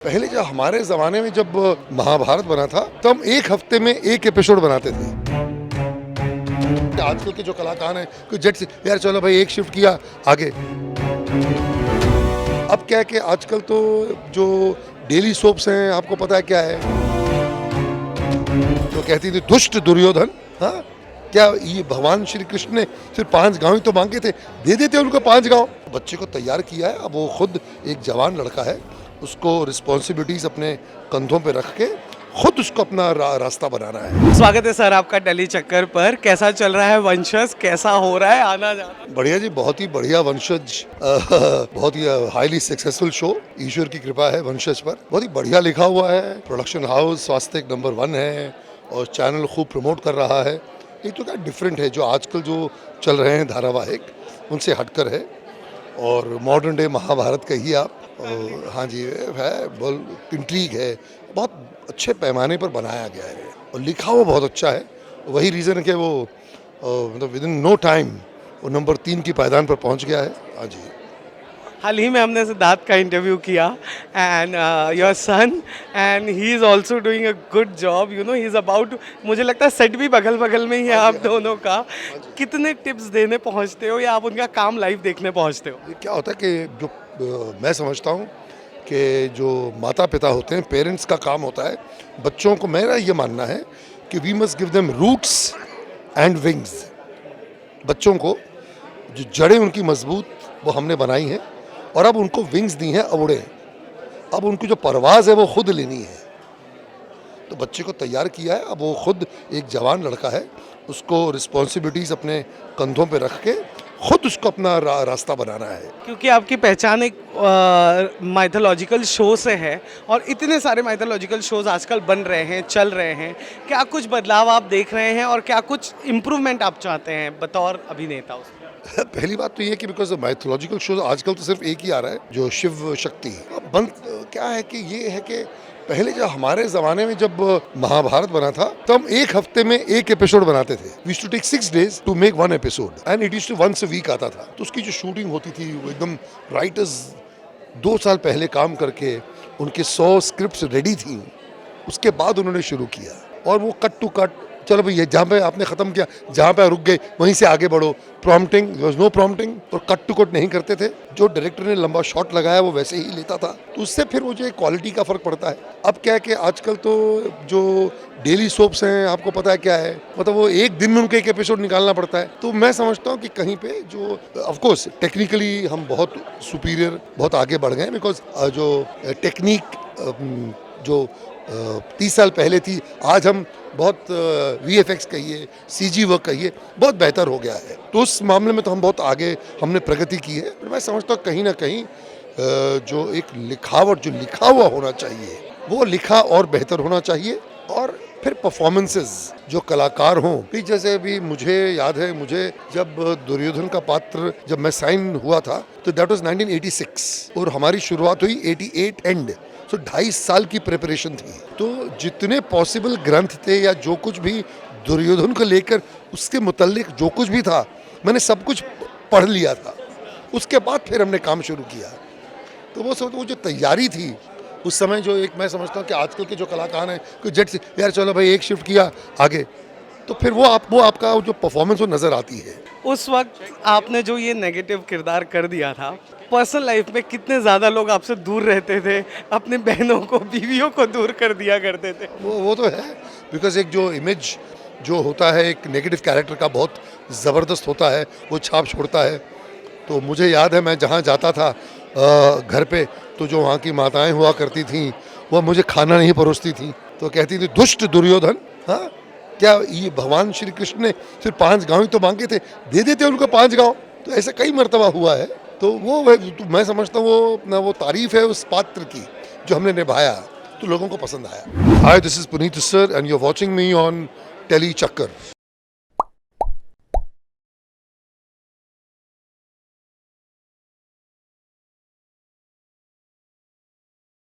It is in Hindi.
पहले जब हमारे ज़माने में जब महाभारत बना था तो हम एक हफ्ते में एक एपिसोड बनाते थे। आजकल के जो कलाकार हैं कोई जेट से यार चलो भाई एक शिफ्ट किया आगे। अब क्या है कि आजकल तो जो डेली सोप्स हैं आपको पता है क्या है, तो कहती थी दुष्ट दुर्योधन। हाँ, क्या ये भगवान श्री कृष्ण ने सिर्फ 5 गांव ही तो मांगे थे, दे देते उनको 5 गांव। बच्चे को तैयार किया है, अब वो खुद एक जवान लड़का है, उसको रिस्पॉन्सिबिलिटीज अपने कंधों पे रख के खुद उसको अपना रास्ता बनाना है। स्वागत है सर आपका दिल्ली चक्कर पर। कैसा चल रहा है वंशज, कैसा हो रहा है आना जाना? बढ़िया जी, बहुत ही बढ़िया वंशज, बहुत ही हाईली सक्सेसफुल शो, ईश्वर की कृपा है वंशज पर। बहुत ही बढ़िया लिखा हुआ है, प्रोडक्शन हाउस स्वास्थ्य नंबर 1 है और चैनल खूब प्रमोट कर रहा है। एक तो क्या डिफरेंट है, जो आजकल जो चल रहे हैं धारावाहिक उनसे हटकर है और मॉडर्न डे महाभारत कहिए आप। हाँ जी, है बोल इंट्रीग है, बहुत अच्छे पैमाने पर बनाया गया है और लिखा हुआ बहुत अच्छा है। वही रीज़न है कि वो मतलब विद इन नो टाइम वो नंबर 3 की पायदान पर पहुंच गया है। हाँ जी, हाल ही में हमने सिद्धार्थ का इंटरव्यू किया and your son and he is also doing a good job, you know he is about, मुझे लगता है सेट भी बगल बगल में ही है आप दोनों का। कितने टिप्स देने पहुंचते हो या आप उनका काम लाइव देखने पहुंचते हो? ये क्या होता है कि जो मैं समझता हूँ कि जो माता पिता होते हैं, पेरेंट्स का काम होता है बच्चों को, मेरा ये मानना है कि we must give them roots and wings. बच्चों को जो जड़ें उनकी मजबूत वो हमने बनाई हैं और अब उनको विंग्स दी हैं, अब उड़े। अब उनकी जो परवाज़ है वो खुद लेनी है, तो बच्चे को तैयार किया है, अब वो खुद एक जवान लड़का है, उसको रिस्पॉन्सिबिलिटीज़ अपने कंधों पे रख के खुद उसको अपना रास्ता बनाना है। क्योंकि आपकी पहचान एक माइथोलॉजिकल शो से है और इतने सारे माइथोलॉजिकल शोज आजकल बन रहे हैं, चल रहे हैं। क्या कुछ बदलाव आप देख रहे हैं और क्या कुछ इम्प्रूवमेंट आप चाहते हैं बतौर अभिनेता उसमें? पहली बात तो ये कि बिकॉज माइथोलॉजिकल शोज आजकल तो सिर्फ एक ही आ रहा है, जो शिव शक्ति। अब बंद क्या है कि ये है कि पहले जब हमारे ज़माने में जब महाभारत बना था तो हम एक हफ्ते में एक एपिसोड बनाते थे। We used to take 6 days to make 1 episode and it used to once a week आता था। तो उसकी जो शूटिंग होती थी वो एकदम, राइटर्स 2 साल पहले काम करके उनके 100 स्क्रिप्ट्स रेडी थी, उसके बाद उन्होंने शुरू किया और वो कट टू कट, चलो भैया जहाँ पे आपने ख़त्म किया, जहाँ पे रुक गए वहीं से आगे बढ़ो। Prompting, there was no prompting और कट टू कट नहीं करते थे। जो डायरेक्टर ने लंबा शॉट लगाया वो वैसे ही लेता था, तो उससे फिर वो जो क्वालिटी का फ़र्क पड़ता है। अब क्या है कि आजकल तो जो डेली सोप्स हैं आपको पता है क्या है, मतलब वो एक दिन में उनका एक एपिसोड निकालना पड़ता है। तो मैं समझता हूँ कि कहीं पे जो ऑफकोर्स टेक्निकली हम बहुत सुपीरियर, बहुत आगे बढ़ गए हैं, बिकॉज जो टेक्निक जो 30 साल पहले थी, आज हम बहुत VFX कहिए, CG वर्क कहिए, बहुत बेहतर हो गया है। तो उस मामले में तो हम बहुत आगे हमने प्रगति की है। मैं समझता हूँ कहीं ना कहीं जो एक लिखावट, जो लिखा हुआ होना चाहिए वो लिखा और बेहतर होना चाहिए। और फिर परफॉर्मेंसेस, जो कलाकार हों, भी जैसे अभी मुझे याद है, मुझे जब दुर्योधन का पात्र जब मैं साइन हुआ था तो दैट वाज 1986 और हमारी शुरुआत हुई 88 एंड, तो 2.5 साल की प्रिपरेशन थी। तो जितने पॉसिबल ग्रंथ थे या जो कुछ भी दुर्योधन को लेकर उसके मुतल्लिक जो कुछ भी था, मैंने सब कुछ पढ़ लिया था। उसके बाद फिर हमने काम शुरू किया। तो वो जो तैयारी थी उस समय, जो एक मैं समझता हूँ कि आजकल के जो कलाकार हैं कोई जेट से यार चलो भाई एक शिफ्ट किया आगे, तो फिर वो आपका जो परफॉर्मेंस वो नज़र आती है। उस वक्त आपने जो ये नेगेटिव किरदार कर दिया था, पर्सनल लाइफ में कितने ज़्यादा लोग आपसे दूर रहते थे, अपनी बहनों को, बीवियों को दूर कर दिया करते थे? वो तो है, बिकॉज एक जो इमेज जो होता है एक नेगेटिव कैरेक्टर का, बहुत ज़बरदस्त होता है, वो छाप छोड़ता है। तो मुझे याद है मैं जहाँ जाता था घर पे, तो जो वहाँ की माताएं हुआ करती थीं वो मुझे खाना नहीं परोसती थीं, तो कहती थी दुष्ट दुर्योधन। हाँ, क्या ये भगवान श्री कृष्ण ने सिर्फ 5 गांव ही तो मांगे थे, दे देते उनको 5 गांव। तो ऐसा कई मर्तबा हुआ है। तो वो मैं समझता हूँ वो तारीफ है उस पात्र की जो हमने निभाया, तो लोगों को पसंद आया। Hi, this is Puneet sir and you are watching me on tele चक्कर।